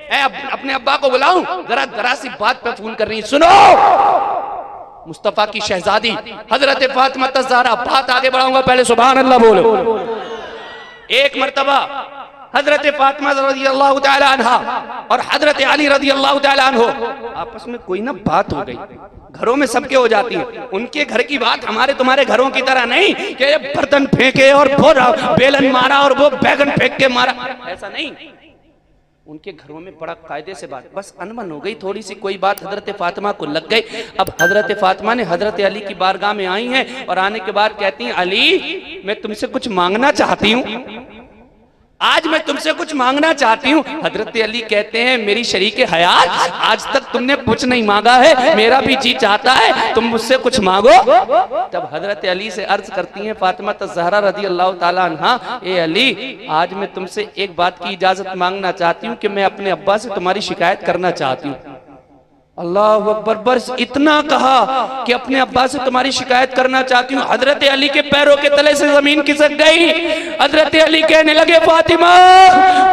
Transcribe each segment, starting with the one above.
अपने अब्बा को बुलाऊं, जरा सी बात पे फोन कर रही, सुनो। मुस्तफा की शहजादी हजरत फातिमा ज़हरा, बात आगे बढ़ाऊंगा, पहले सुभान अल्लाह बोलो। एक मर्तबा हजरत फातिमा रज़ियल्लाहु तआला अन्हा और हजरत अली रज़ियल्लाहु तआला अन्हु आपस में कोई ना बात हो गई। घरों में सबके हो जाती है, उनके घर की बात हमारे तुम्हारे घरों की तरह नहीं कि ये बर्तन फेंके और वो बेलन मारा और वो बैगन फेंक के मारा, ऐसा नहीं। उनके घरों में बड़ा कायदे से बात, बस अनबन हो गई थोड़ी सी, कोई बात हजरत फातिमा को लग गई। अब हजरत फातिमा ने हजरत अली की बारगाह में आई हैं और आने के बाद कहती हैं, अली मैं तुमसे कुछ मांगना चाहती हूँ, आज मैं तुमसे कुछ मांगना चाहती हूँ। हजरत अली कहते हैं, मेरी शरीके हयात, आज तक तुमने कुछ नहीं मांगा है, मेरा भी जी चाहता है तुम मुझसे कुछ मांगो। तब हजरत अली से अर्ज करती हैं फातिमा ज़हरा रज़ियल्लाहु ताला अन्हा, ए अली आज मैं तुमसे एक बात की इजाजत मांगना चाहती हूँ कि मैं अपने अब्बा से तुम्हारी शिकायत करना चाहती हूँ। अल्लाह अकबर, बस इतना कहा कि अपने अब्बा से तुम्हारी शिकायत करना चाहती हूँ। हजरत अली के पैरों के तले से जमीन खिसक गई। हजरत अली कहने लगे, फातिमा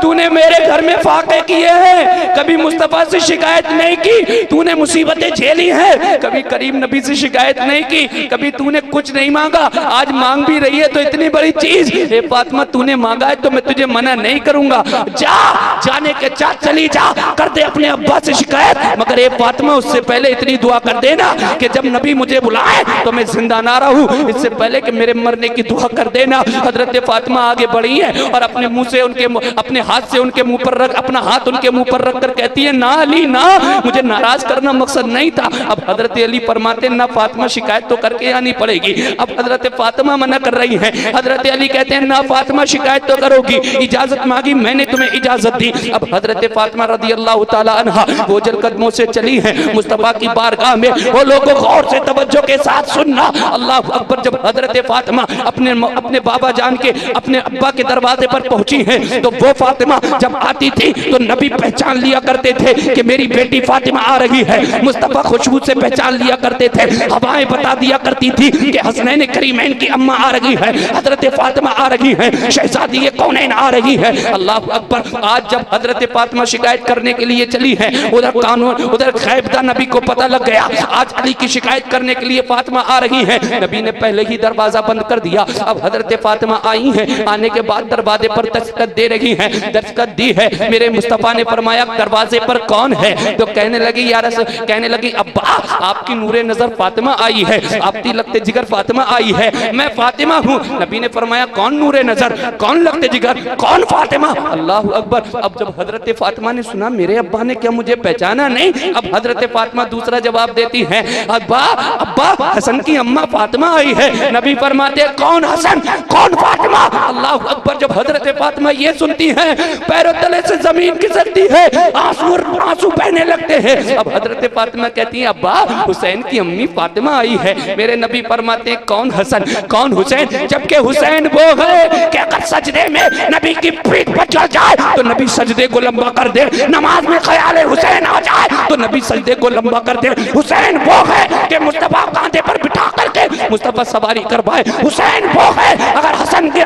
तूने मेरे घर में फाके किए हैं, कभी मुस्तफा से शिकायत नहीं की, तूने मुसीबतें झेली हैं, कभी करीम नबी से शिकायत नहीं की, कभी तूने कुछ नहीं मांगा, आज मांग भी रही है तो इतनी बड़ी चीज। हे फातिमा तूने मांगा है तो मैं तुझे मना नहीं करूंगा, जा, जाने के चाह चली जा, कर दे अपने अब्बा से शिकायत, मगर ये फातिमा उससे पहले इतनी दुआ कर देना कि जब नबी मुझे बुलाए तो मैं जिंदा ना रहूं, इससे पहले कि मेरे मरने की दुआ कर देना। हजरत फातिमा आगे बढ़ी है और अपने मुंह से अपने हाथ से उनके मुंह पर रख, अपना हाथ उनके मुंह पर रख कर कहती है, ना अली ना, मुझे नाराज करना मकसद नहीं था। अब हजरत अली फरमाते, ना फातिमा शिकायत तो करके आनी पड़ेगी। अब हजरत फातिमा मना कर रही है, हजरत अली कहते हैं, ना फातिमा शिकायत तो करोगी, इजाजत मांगी मैंने तुम्हें इजाजत दी। अब हजरत फातिमा रज़ियल्लाहु ताला अन्हा वो जल कदमों से चली है मुस्तफा की बारगाह में। वो लोगों गौर से तवज्जो के साथ सुनना, अल्लाह अकबर। जब हजरत फातिमा अपने बाबा जान के अपने अब्बा के दरवाजे पर पहुंची है तो वो फातिमा जब आती थी तो नबी पहचान लिया करते थे कि मेरी बेटी फातिमा आ रही है। मुस्तफा खुशबू से पहचान लिया करते थे, हवाएं बता दिया करती थी कि हसनैन करीमैन की अम्मा आ रही है, हजरत फातिमा आ रही है, शहजादी कौनैन आ रही है। अल्लाह अकबर। आज जब हजरत फातिमा शिकायत करने के लिए चली है, उधर कानून उधर खैबदा नबी को पता लग गया, आज अली की शिकायत करने के लिए फातिमा आ रही है। नबी ने पहले ही दरवाजा बंद कर दिया। अब हजरत फातिमा आई हैं, आने के बाद दरवाजे पर दस्तखत दे रही हैं, दस्तखत दी है। मेरे मुस्तफा ने फरमाया, दरवाजे पर कौन है? तो कहने लगी, यार कहने लगी, अब्बा आपकी नूरे नजर फातिमा आई है, आपकी लगते जिगर फातिमा आई है, मैं फातिमा हूँ। नबी ने फरमाया, कौन नूरे नजर, कौन लगते जिगर, कौन फातिमा? अल्लाह अकबर। अब जब हजरत फातिमा ने सुना मेरे अब्बा ने क्या मुझे पहचाना नहीं, अब हजरत फातिमा दूसरा जवाब देती है, अब्बा अब्बा हसन की अम्मा फातिमा आई है। नबी फरमाते, कौन हसन, कौन फातिमा? अल्लाह अकबर। जब हजरत फातिमा ये सुनती हैं, पैरों तले से जमीन खिसकती है, आंसू बहने लगते हैं। अब हजरत फातिमा कहती है, अब्बा हुसैन की अम्मी फातिमा आई है। मेरे नबी फरमाते हैं, कौन हसन, कौन हुसैन? जबकि हुसैन वो है कि अगर सजदे में नबी की पीठ पर चढ़ जाए तो नबी सजदे को लंबा कर दे, नमाज में ख्याल हुसैन आ जाए तो नबी सजदे को लंबा कर दे। हुसैन वो है कि मुस्तफा कांधे पर बिठा करके मुस्तफा सवारी करवाए। हुसैन वो है अगर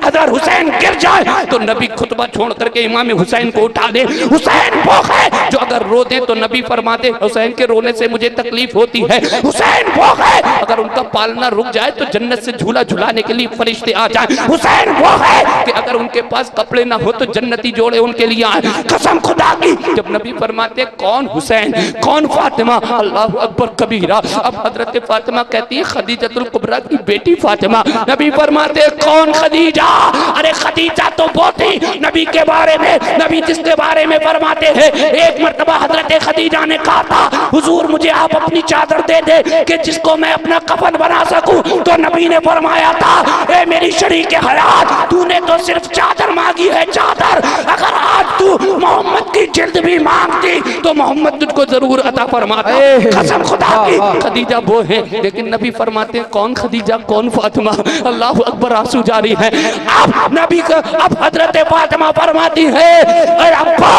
अगर हुसैन गिर जाए तो नबी खुतबा छोड़ करके इमाम हुसैन को उठा दे। हुसैन वो है जो अगर रो दे तो नबी फरमाते, हुसैन के रोने से मुझे तकलीफ होती है। हुसैन वो है अगर उनका पालना रुक जाए तो जन्नत से झूला झुलाने के लिए फरिश्ते आ जाए। हुसैन वो है कि अगर उनके पास कपड़े ना हो तो जन्नती जोड़े उनके लिए आए। कसम खुदा की। जब नबी फरमाते, कौन हुसैन, कौन फातिमा? अल्लाह अकबर कबीरा। अब हजरत फातिमा कहती है, खदीजतुल कुबरा की बेटी फातिमा। नबी फरमाते, कौन खदीजा? अरे खदीजा तो वो थी नबी के बारे में, नबी जिसके बारे में फरमाते हैं, एक मर्तबा हजरत खदीजा ने कहा था, हुजूर मुझे आप अपनी चादर दे दे कि जिसको मैं अपना कफन बना सकूं। तो नबी ने फरमाया था, ए मेरी शरीक हयात, तूने तो सिर्फ चादर मांगी है, चादर। अगर आज तू मोहम्मद की जिल्द भी मांगती तो मोहम्मद तुझको जरूर अता फरमाता। कसम खुदा की। खदीजा वो है, लेकिन नबी फरमाते हैं, कौन खदीजा, कौन फातिमा? अल्लाह अकबर। आंसू जारी है। अब नबी का अब हजरत फातिमा फरमाती है, अरे अब्बा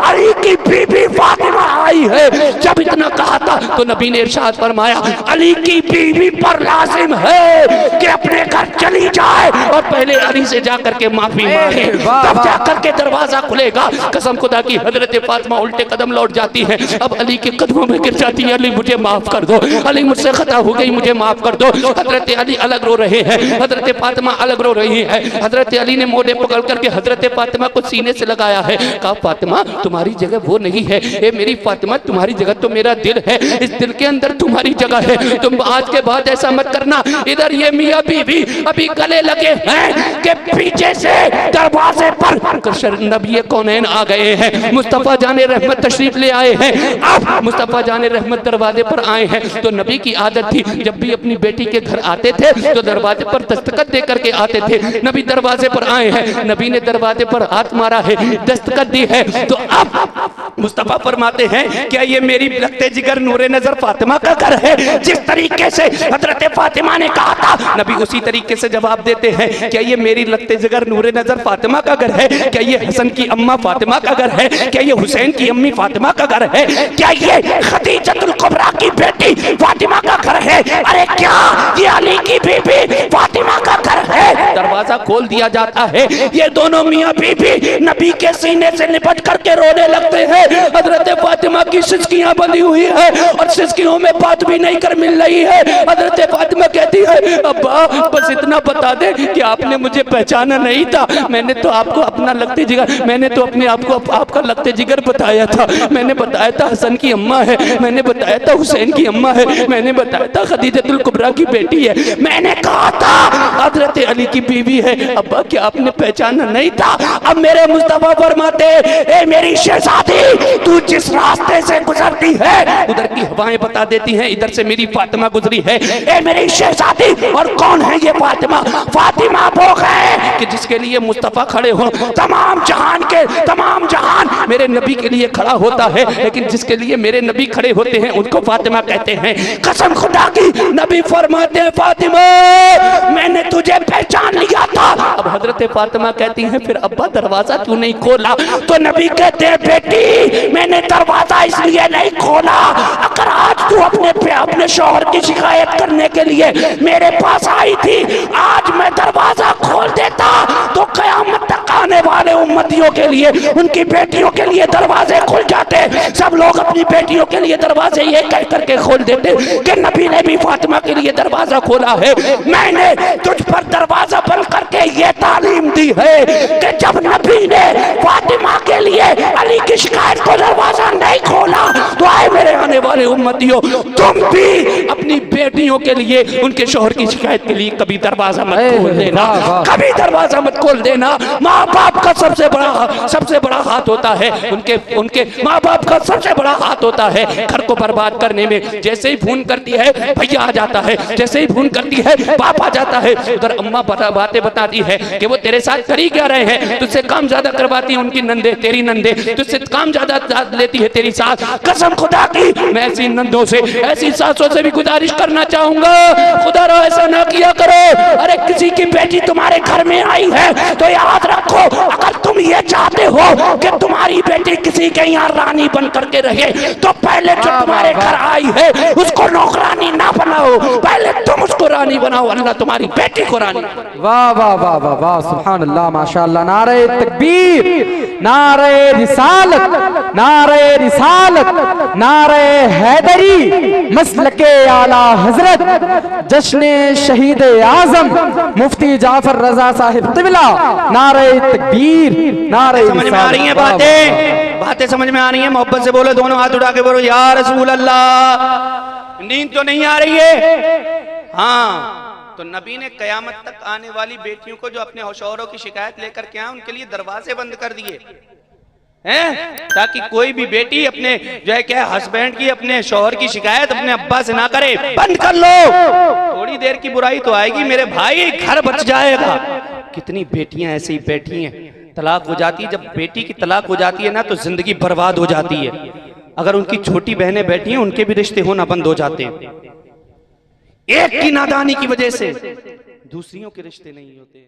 अली की बीबी फातिमा आई भाई है। जब इतना कहा था तो नबी ने इरशाद फरमाया अली की बीवी पर लाजिम है कि अपने घर चली जाए और पहले अली से जाकर के माफी मांगे, तब जाकर के दरवाजा खुलेगा। कसम खुदा की हजरत फातिमा उल्टे कदम लौट जाती है, अब अली के कदमों में गिर जाती है, अली मुझे माफ कर दो, अली मुझसे खता हो गई, मुझे माफ कर दो। हजरत अली अलग रो रहे हैं, हजरत फातिमा अलग रो रही है। हजरत अली ने मोड़े पकड़ करके हजरत फातिमा को सीने से लगाया है, कहा फातिमा तुम्हारी जगह वो नहीं है, ए मेरी फातिमा तुम्हारी जगह तो मेरा दिल है, इस दिल के अंदर तुम्हारी जगह है, तुम आज के बाद ऐसा मत करना। इधर ये मियां बीवी अभी गले लगे हैं कि पीछे से दरवाजे पर नबी कौनैन आ गए हैं, मुस्तफा जाने रहमत तशरीफ ले आए हैं। अब मुस्तफा जाने रहमत दरवाजे पर आए हैं तो नबी की आदत थी जब भी अपनी बेटी के घर आते थे तो दरवाजे पर दस्तखत दे करके आते थे। नबी दरवाजे पर आए हैं, नबी ने दरवाजे पर हाथ मारा है, दस्तखत दी है, तो अब मुस्तफा फरमाते हैं क्या ये मेरी लगते जिगर नूरे नजर फातिमा का घर है? जिस तरीके से हजरत फातिमा ने कहा था नबी उसी तरीके से जवाब देते हैं, क्या ये मेरी लगते जिगर नूरे नजर फातिमा का घर है? क्या ये हसन की अम्मा फातिमा का घर है? क्या ये हुसैन की अम्मी फातिमा का घर है? क्या ये खदीजतुल कुबरा की बेटी फातिमा का घर है? अरे क्या ये अली की बीबी फातिमा का घर है? दरवाजा खोल दिया जाता है, ये दोनों मियां बीबी नबी के सीने से लिपट करके रोने लगते हैं। हजरत फातिमा की सिसकियां बंधी हुई है और सिसकियों में बात भी नहीं कर मिल रही है। हजरत फातिमा कहती है अब्बा बस इतना बता दे कि आपने मुझे पहचाना नहीं था, मैंने तो आपको अपना लगते जिगर, मैंने तो अपने आप को आपका लगते जिगर बताया था, मैंने बताया था हसन की अम्मा है, मैंने बताया था हुसैन की अम्मा है, मैंने बताया था खदीजतुल कुबरा की बेटी है, मैंने कहा था हजरत अली की बीवी है। अब्बा क्या आपने पहचाना नहीं था? अब मेरे मुस्तफा फरमाते ए मेरी शहजादी तू जिस रास्ते से गुजरती है उधर की हवाएं बता देती हैं इधर से मेरी फातिमा गुजरी है। ए मेरी शहजादी, और कौन है ये फातिमा? फातिमा वो है कि जिसके लिए मुस्तफा खड़े हो, तमाम जहान मेरे नबी के लिए खड़ा होता है, लेकिन जिसके लिए मेरे नबी खड़े होते हैं उनको फातिमा कहते हैं। कसम खुदा की नबी फरमाते हैं फातिमा मैंने तुझे पहचान लिया था। अब हजरत फातिमा कहती हैं फिर अब्बा दरवाजा क्यों नहीं खोला? तो नबी कहते हैं बेटी मैंने दरवाजा इसलिए नहीं खोला, अगर आज तू अपने शौहर की शिकायत करने के लिए मेरे पास आई थी, आज मैं दरवाजा खोल देता तो कयामत तक आने वाले उम्मतियों के लिए, उनकी बेटियों के लिए दरवाजे खुल जाते। सब लोग अपनी बेटियों के लिए दरवाजे ये कह करके खोल देते कि नबी ने भी फातिमा के लिए दरवाजा खोला है। मैंने तुझ पर दरवाजा बंद करके ये तालीम दी है कि जब नबी ने फातिमा के लिए अली की शिकायत को दरवाजा नहीं खोला तो आए मेरे आने वाले उम्मतियों तुम भी अपनी बेटियों के लिए उनके शौहर की शिकायत के लिए कभी दरवाजा मत खोल देना, कभी दरवाजा मत खोल देना। माँ बाप का सबसे बड़ा हाथ होता है, उनके माँ बाप का सबसे बड़ा हाथ होता है घर को बर्बाद करने में। जैसे ही फोन करती है भैया आ जाता है, जैसे ही फोन करती है बाप आ जाता है। उधर अम्मा बातें बताती है कि वो तेरे साथ कर ही क्या रहे हैं, तुझसे काम ज्यादा करवाती है उनकी नंदे, तेरी नंदे तुझसे काम ज्यादा लेती है तेरी सास। कसम खुदा की मैं ऐसी नंदों से ऐसी सासों से भी गुजारिश करना चाहूंगा खुदा रो ऐसा ना किया करो। अरे किसी की बेटी तुम्हारे घर में आई है तो याद रखो अगर तुम ये चाहते हो कि तुम्हारी बेटी किसी के यहाँ रानी बन करके रहे तो पहले जो तुम्हारे घर आई है उसको नौकरानी ना बनाओ, पहले तुम उसको रानी बनाओ, अल्लाह तुम्हारी बेटी को रानी। वाह वाह वाह वाह वाह सुभान अल्लाह माशाअल्लाह। नारे तकबीर, नारे रिसालत, नारे रिसालत, नारे हैदरी, मसलके आला हजरत, जश्ने शहीद आजम मुफ्ती जाफर रजा साहिब तिबला। नारे तकबीर, नारे समझ में आ रही है बातें समझ में आ रही है? मोहब्बत से बोलो, दोनों हाथ उठा के बोलो या रसूल अल्लाह। नींद तो नहीं आ रही है? हाँ, तो नबी ने कयामत तक आने वाली बेटियों को जो अपने शौहरों की शिकायत लेकर के आए उनके लिए दरवाजे बंद कर दिए हैं, ताकि कोई भी बेटी अपने जो है क्या हस्बैंड की अपने शौहर की शिकायत अपने अब्बा से ना करे। बंद कर लो, थोड़ी देर की बुराई तो आएगी मेरे भाई, घर बच जाएगा। कितनी बेटियां ऐसे ही बैठी हैं, तलाक हो जाती है। जब बेटी की तलाक हो जाती है ना तो जिंदगी बर्बाद हो जाती है। अगर उनकी छोटी बहनें बैठी हैं उनके भी रिश्ते होना बंद हो जाते हैं। एक की नादानी की वजह से दूसरियों के रिश्ते नहीं होते।